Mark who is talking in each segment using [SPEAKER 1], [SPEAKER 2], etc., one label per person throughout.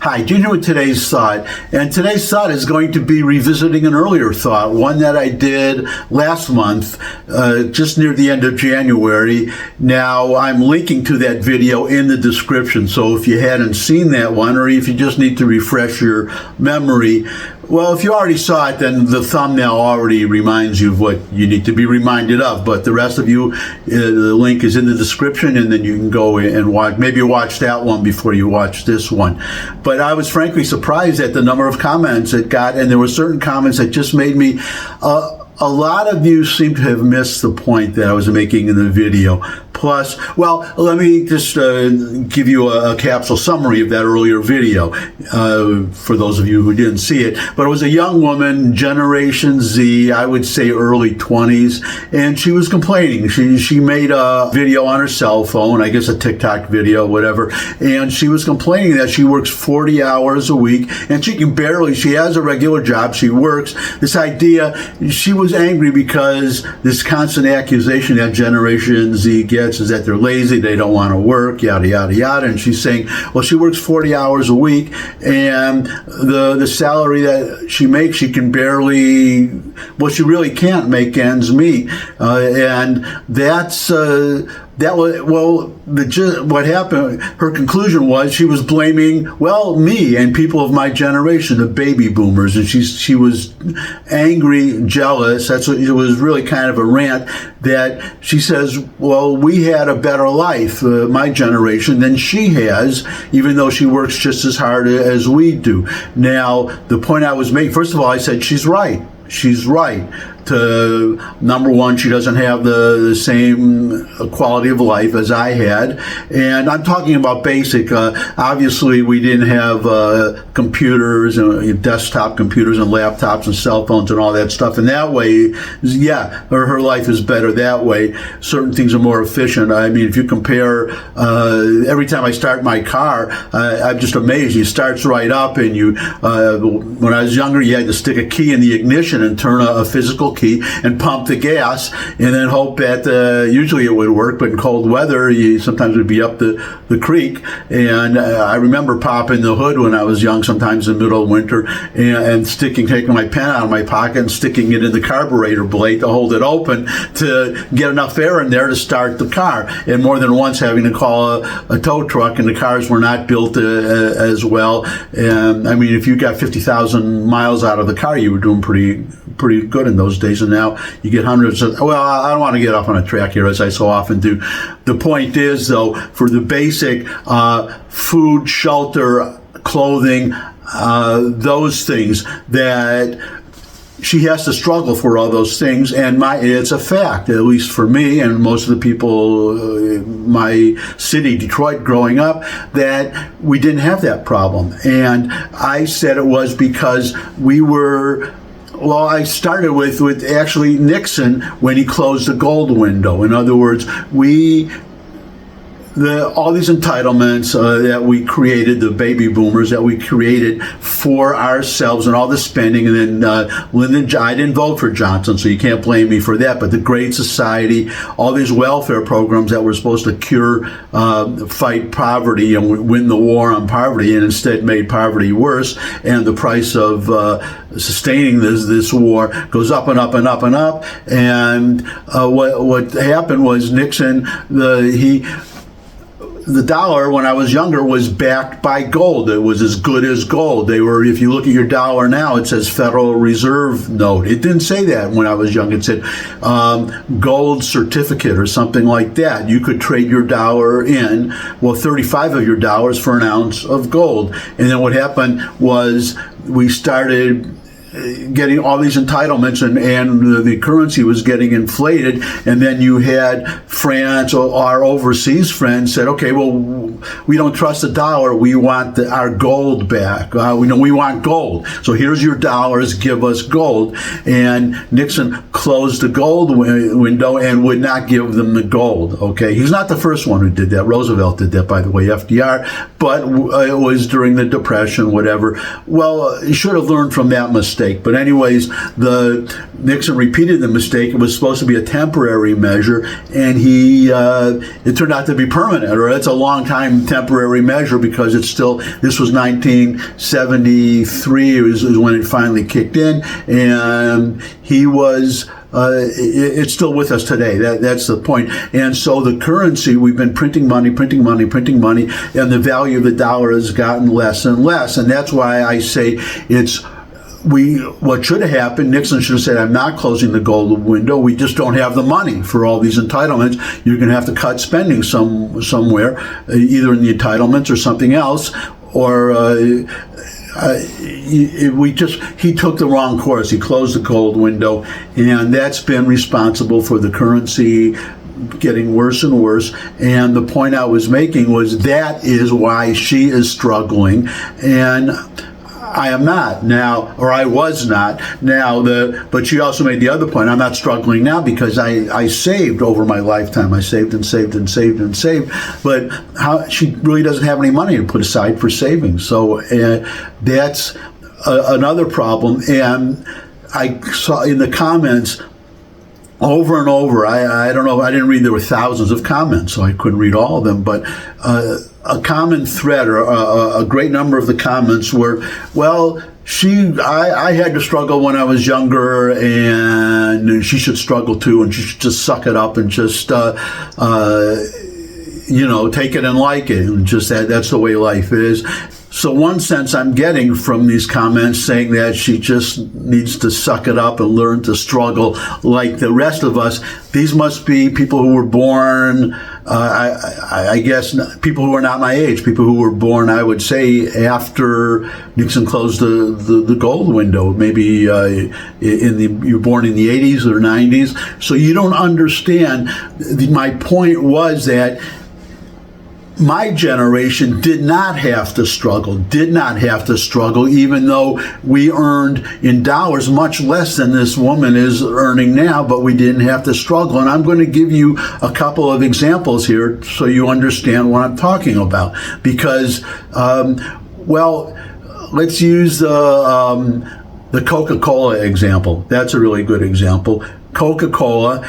[SPEAKER 1] Hi, Junior with today's thought. And today's thought is going to be revisiting an earlier thought, one that I did last month, just near the end of January. Now, I'm linking to that video in the description, so if you hadn't seen that one, or if you just need to refresh your memory, well, if you already saw it, then the thumbnail already reminds you of what you need to be reminded of. But the rest of you, the link is in the description, and then you can go and watch. Maybe you watch that one before you watch this one. But I was frankly surprised at the number of comments it got, and there were certain comments that just made me. A lot of you seem to have missed the point that I was making in the video. Plus, well, let me just give you a capsule summary of that earlier video for those of you who didn't see it. But it was a young woman, Generation Z, I would say early 20s, and she was complaining. She made a video on her cell phone, I guess a TikTok video, whatever, and she was complaining that she works 40 hours a week, and she has a regular job, she works. This idea, she was angry because this constant accusation that Generation Z gets is that they're lazy, they don't want to work, yada, yada, yada. And she's saying, well, she works 40 hours a week, and the salary that she makes, she can barely, well, she really can't make ends meet. And that's, that was, well, what happened, her conclusion was she was blaming, well, me and people of my generation, the baby boomers, and she was angry, jealous. That's what it was, really kind of a rant that she says, well, we had a better life, my generation, than she has, even though she works just as hard as we do. Now, the point I was making, first of all, I said she's right. She's right. Number one, she doesn't have the same quality of life as I had. And I'm talking about basic. Obviously, we didn't have computers, and desktop computers and laptops and cell phones and all that stuff. And that way, yeah, her life is better that way. Certain things are more efficient. I mean, if you compare, every time I start my car, I'm just amazed. It starts right up, and when I was younger, you had to stick a key in the ignition and turn a physical key and pump the gas and then hope that usually it would work, but in cold weather you sometimes would be up the creek. And I remember popping the hood when I was young, sometimes in the middle of winter, and taking my pen out of my pocket and sticking it in the carburetor blade to hold it open to get enough air in there to start the car. And more than once having to call a tow truck, and the cars were not built as well. And I mean, if you got 50,000 miles out of the car, you were doing pretty good in those days. And now you get hundreds of, well, I don't want to get off on a track here as I so often do. The point is, though, for the basic food, shelter, clothing, those things, that she has to struggle for all those things, and it's a fact, at least for me and most of the people my city, Detroit, growing up, that we didn't have that problem. And I said it was because we were, well, I started with actually Nixon when he closed the gold window. In other words, all these entitlements that we created, the baby boomers that we created for ourselves, and all the spending, and then I didn't vote for Johnson, so you can't blame me for that, but the Great Society, all these welfare programs that were supposed to fight poverty and win the war on poverty, and instead made poverty worse, and the price of sustaining this war goes up and up and up and up. And what happened was Nixon, the dollar, when I was younger, was backed by gold. It was as good as gold. If you look at your dollar now, it says Federal Reserve note. It didn't say that when I was young. It said gold certificate or something like that. You could trade your dollar in, 35 of your dollars for an ounce of gold. And then what happened was we started getting all these entitlements, and the currency was getting inflated. And then you had France, or our overseas friends, said, okay, well, we don't trust the dollar, we want our gold back. We want gold, so here's your dollars, give us gold. And Nixon closed the gold window and would not give them the gold. Okay, he's not the first one who did that. Roosevelt did that, by the way, FDR, but it was during the Depression, whatever. Well, you should have learned from that mistake. mistake. But anyways, Nixon repeated the mistake. It was supposed to be a temporary measure, and it turned out to be permanent, or it's a long time temporary measure, because this was 1973 is when it finally kicked in, and he was it's still with us today. That's the point. And so the currency, we've been printing money, and the value of the dollar has gotten less and less. And that's why I say what should have happened, Nixon should have said, I'm not closing the gold window. We just don't have the money for all these entitlements. You're going to have to cut spending somewhere, either in the entitlements or something else, or he took the wrong course. He closed the gold window, and that's been responsible for the currency getting worse and worse. And the point I was making was that is why she is struggling, and I am not now, or I was not now. But she also made the other point. I'm not struggling now because I saved over my lifetime. I saved and saved and saved and saved. But she really doesn't have any money to put aside for savings. So that's another problem. And I saw in the comments over and over. I don't know. I didn't read. There were thousands of comments, so I couldn't read all of them. But a common thread, or a great number of the comments were, well, I had to struggle when I was younger, and she should struggle too, and she should just suck it up and just take it and like it, and just that's the way life is. So one sense I'm getting from these comments saying that she just needs to suck it up and learn to struggle like the rest of us. These must be people who were born, I guess, people who are not my age, people who were born, I would say, after Nixon closed the gold window. Maybe you were born in the 80s or 90s. So you don't understand. My point was that my generation did not have to struggle, even though we earned in dollars much less than this woman is earning now, but we didn't have to struggle. And I'm going to give you a couple of examples here so you understand what I'm talking about. Because, let's use the Coca-Cola example. That's a really good example. Coca-Cola,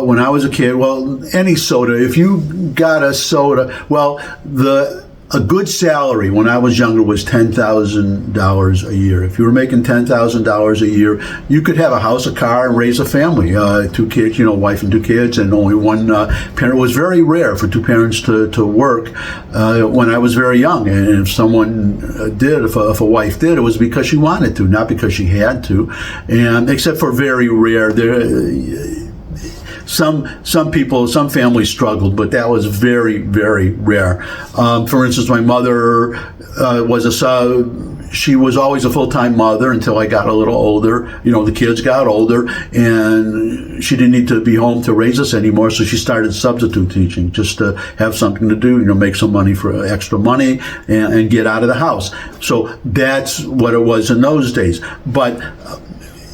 [SPEAKER 1] when I was a kid, any soda, if you got a soda, a good salary when I was younger was $10,000 a year. If you were making $10,000 a year, you could have a house, a car, and raise a family. 2 kids, wife and 2 kids, and only one parent. It was very rare for 2 parents to work when I was very young. And if someone did, if a wife did, it was because she wanted to, not because she had to. And except for very rare, some families struggled, but that was very, very rare. For instance, my mother she was always a full-time mother until I got a little older. The kids got older, and she didn't need to be home to raise us anymore, so she started substitute teaching just to have something to do, make some money for extra money and get out of the house. So that's what it was in those days. But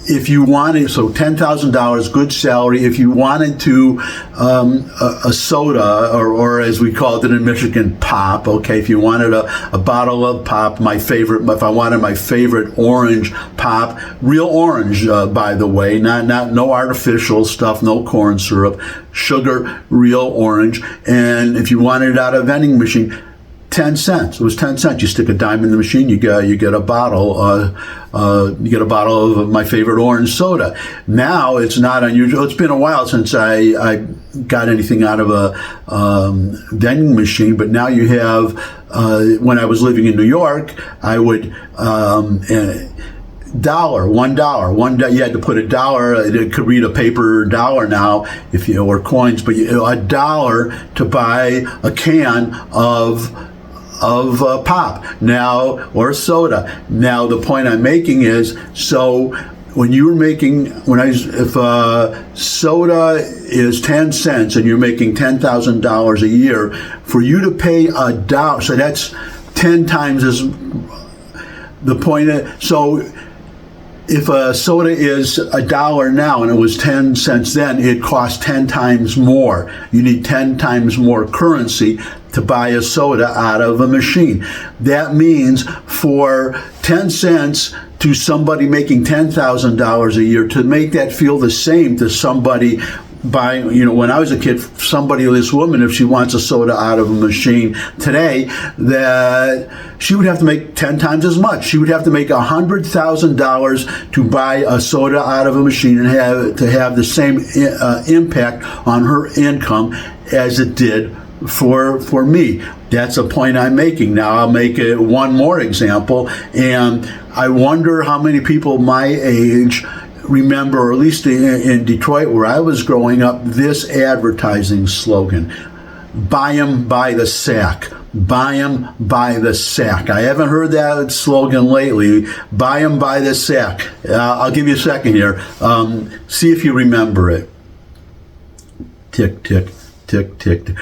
[SPEAKER 1] if you wanted, so $10,000, good salary. If you wanted to, a soda, or as we called it in Michigan, pop. Okay, if you wanted a bottle of pop, if I wanted my favorite orange pop, real orange, by the way, no artificial stuff, no corn syrup, sugar, real orange. And if you wanted it out of a vending machine, 10 cents. It was 10 cents. You stick a dime in the machine, you get a bottle. You get a bottle of my favorite orange soda. Now it's not unusual. It's been a while since I got anything out of a vending machine, but now you have. When I was living in New York, I would. $1, you had to put $1. It could read a paper dollar now, or coins, but $1 to buy a can of pop now, or soda. Now the point I'm making is, so when you were making, if soda is 10 cents and you're making $10,000 a year, for you to pay $1, so that's 10 times as the point. So if a soda is $1 now and it was 10 cents then, it costs 10 times more. You need 10 times more currency to buy a soda out of a machine. That means for 10 cents to somebody making $10,000 a year, to make that feel the same to somebody buying, when I was a kid, this woman, if she wants a soda out of a machine today, that she would have to make 10 times as much. She would have to make $100,000 to buy a soda out of a machine and have the same impact on her income as it did for me. That's a point I'm making. Now I'll make one more example, and I wonder how many people my age remember, or at least in Detroit where I was growing up, this advertising slogan: buy 'em by the sack. Buy 'em by the sack. I haven't heard that slogan lately. Buy 'em by the sack. I'll give you a second here. See if you remember it. Tick, tick, tick, tick.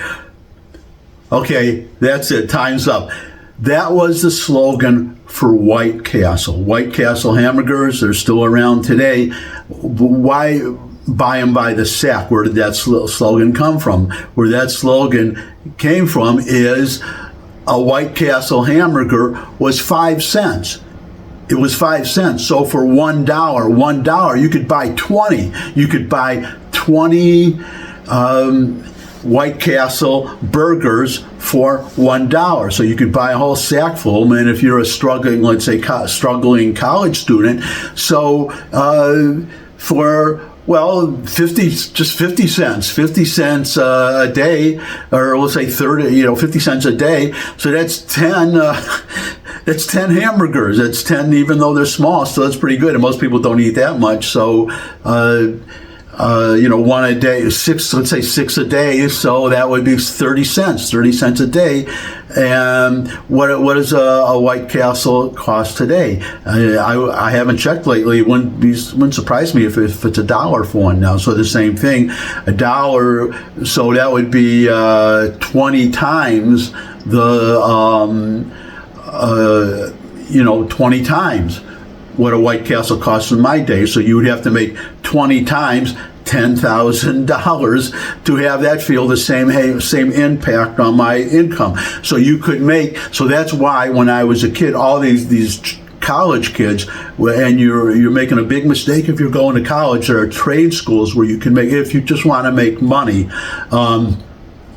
[SPEAKER 1] Okay, that's it. Time's up. That was the slogan for White Castle. White Castle hamburgers, they're still around today. Why buy them by the sack? Where did that slogan come from? Where that slogan came from is a White Castle hamburger was 5 cents. It was 5 cents. So for $1, you could buy 20. You could buy 20 White Castle burgers for $1. So you could buy a whole sack full of them. And if you're a struggling college student, so for 50 cents a day, or we'll say 50 cents a day. So that's 10. That's 10 hamburgers. That's 10, even though they're small. So that's pretty good. And most people don't eat that much. So. One a day, let's say six a day, so that would be 30 cents a day. And what does a White Castle cost today? I haven't checked lately. It wouldn't surprise me if it's $1 for one now. So the same thing, $1. So that would be 20 times the 20 times what a White Castle costs in my day. So you would have to make 20 times $10,000 to have that feel the same impact on my income. So you could so that's why when I was a kid, all these college kids, and you're making a big mistake if you're going to college. There are trade schools where you can make, if you just want to make money.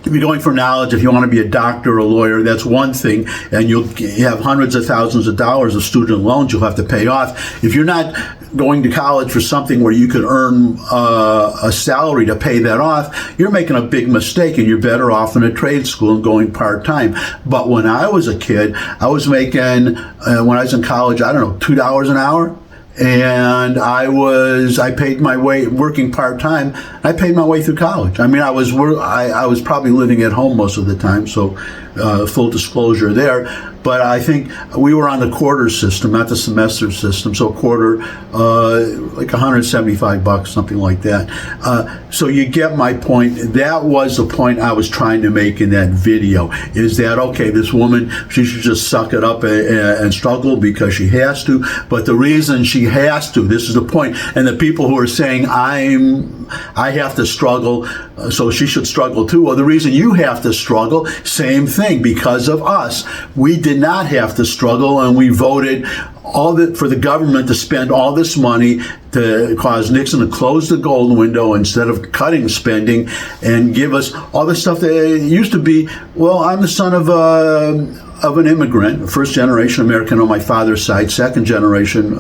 [SPEAKER 1] If you're going for knowledge, if you want to be a doctor or a lawyer, that's one thing, and you have hundreds of thousands of dollars of student loans you'll have to pay off. If you're not going to college for something where you could earn a salary to pay that off, you're making a big mistake, and you're better off in a trade school and going part-time. But when I was a kid, I was making, when I was in college, $2 an hour. And I paid my way, working part-time, I paid my way through college. I mean, I was probably living at home most of the time, so full disclosure there. But I think we were on the quarter system, not the semester system. So quarter, like $175, something like that. So you get my point. That was the point I was trying to make in that video, is that, okay, this woman, she should just suck it up and struggle because she has to. But the reason she has to, this is the point. And the people who are saying, I have to struggle, so she should struggle too. Well, the reason you have to struggle, same thing, because of us. We did not have to struggle, and we voted for the government to spend all this money to cause Nixon to close the gold window instead of cutting spending and give us all the stuff that used to be. Well, I'm the son of an immigrant, first generation American on my father's side, second generation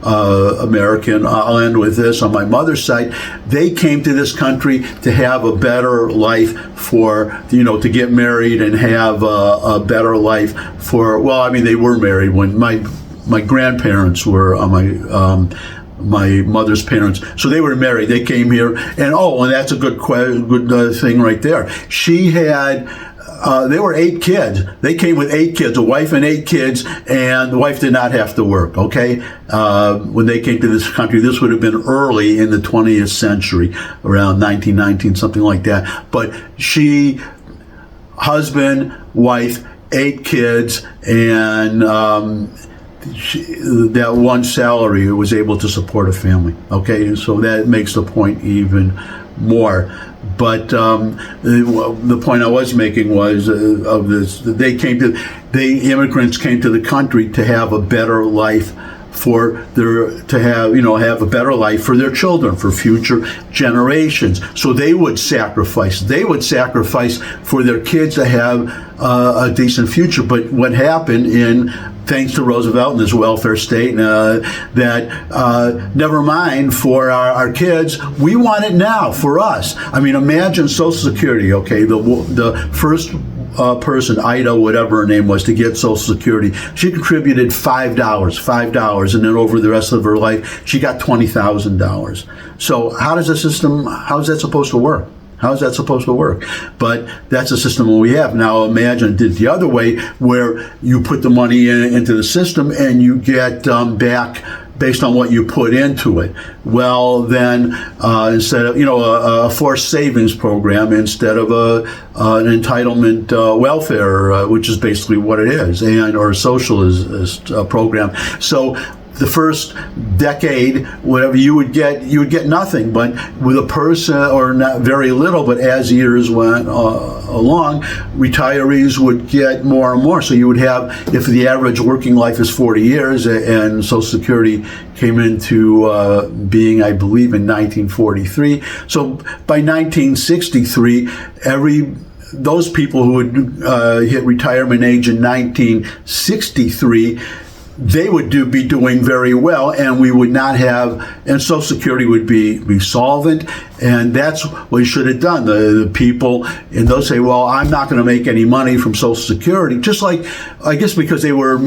[SPEAKER 1] American. I'll end with this. On my mother's side, they came to this country to have a better life, to get married and have a better life they were married when my grandparents were my mother's parents. So they were married. They came here, and that's a good thing right there. She had. They were 8 kids. They came with 8 kids, a wife and 8 kids, and the wife did not have to work, okay? When they came to this country, this would have been early in the 20th century, around 1919, something like that. But husband, wife, 8 kids, and that one salary was able to support a family. Okay, so that makes the point even more. But the point I was making was of this: the immigrants came to the country to have a better life have a better life for their children, for future generations. So they would sacrifice for their kids to have a decent future. But what happened thanks to Roosevelt and this welfare state, that never mind for our kids, we want it now for us. I mean, imagine Social Security, okay, the first person, Ida, whatever her name was, to get Social Security, she contributed $5, and then over the rest of her life, she got $20,000. So how is that supposed to work? How is that supposed to work? But that's the system we have. Now imagine it the other way, where you put the money into the system and you get back based on what you put into it. Well, then instead of a forced savings program, instead of an entitlement welfare, which is basically what it is, or a socialist program. So the first decade, whatever you would get nothing. But with a person, or not very little, but as years went along, retirees would get more and more. So you would have, if the average working life is 40 years, and Social Security came into being, I believe, in 1943. So by 1963, those people who would hit retirement age in 1963, they would be doing very well, and we would not have, and Social Security would be solvent, and that's what we should have done. The people, and they'll say, well, I'm not going to make any money from Social Security, just like, I guess because these were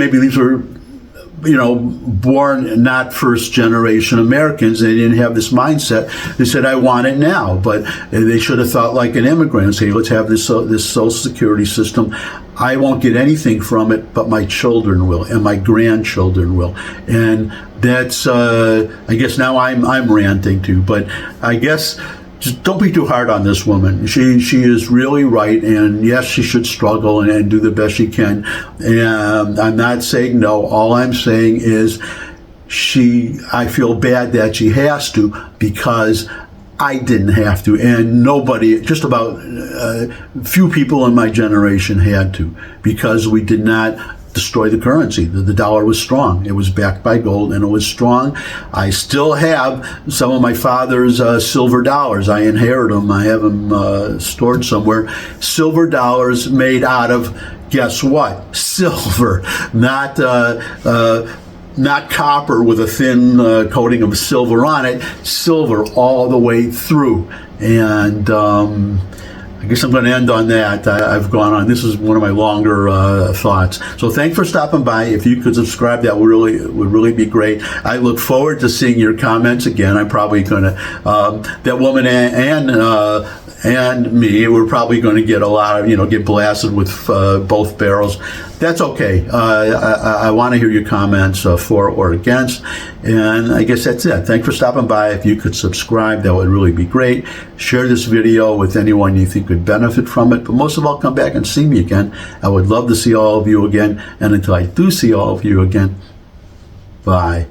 [SPEAKER 1] born not first generation Americans. They didn't have this mindset. They said, I want it now. But they should have thought like an immigrant and say, let's have this Social Security system. I won't get anything from it, but my children will, and my grandchildren will. And that's, I guess now I'm ranting too, but I guess just don't be too hard on this woman. She is really right, and yes, she should struggle and do the best she can. And I'm not saying no. All I'm saying is I feel bad that she has to, because I didn't have to, and nobody, just about few people in my generation had to, because we did not destroy the currency. The dollar was strong. It was backed by gold, and it was strong. I still have some of my father's silver dollars. I inherited them. I have them stored somewhere. Silver dollars made out of, guess what? Silver, not copper with a thin coating of silver on it. Silver all the way through. And I guess I'm going to end on that. I've gone on. This is one of my longer thoughts. So thanks for stopping by. If you could subscribe, that would really be great. I look forward to seeing your comments again. I'm probably going to, that woman and me, we're probably going to get a lot of, get blasted with both barrels. That's okay. I want to hear your comments for or against. And I guess that's it. Thanks for stopping by. If you could subscribe, that would really be great. Share this video with anyone you think could benefit from it. But most of all, come back and see me again. I would love to see all of you again. And until I do see all of you again, bye.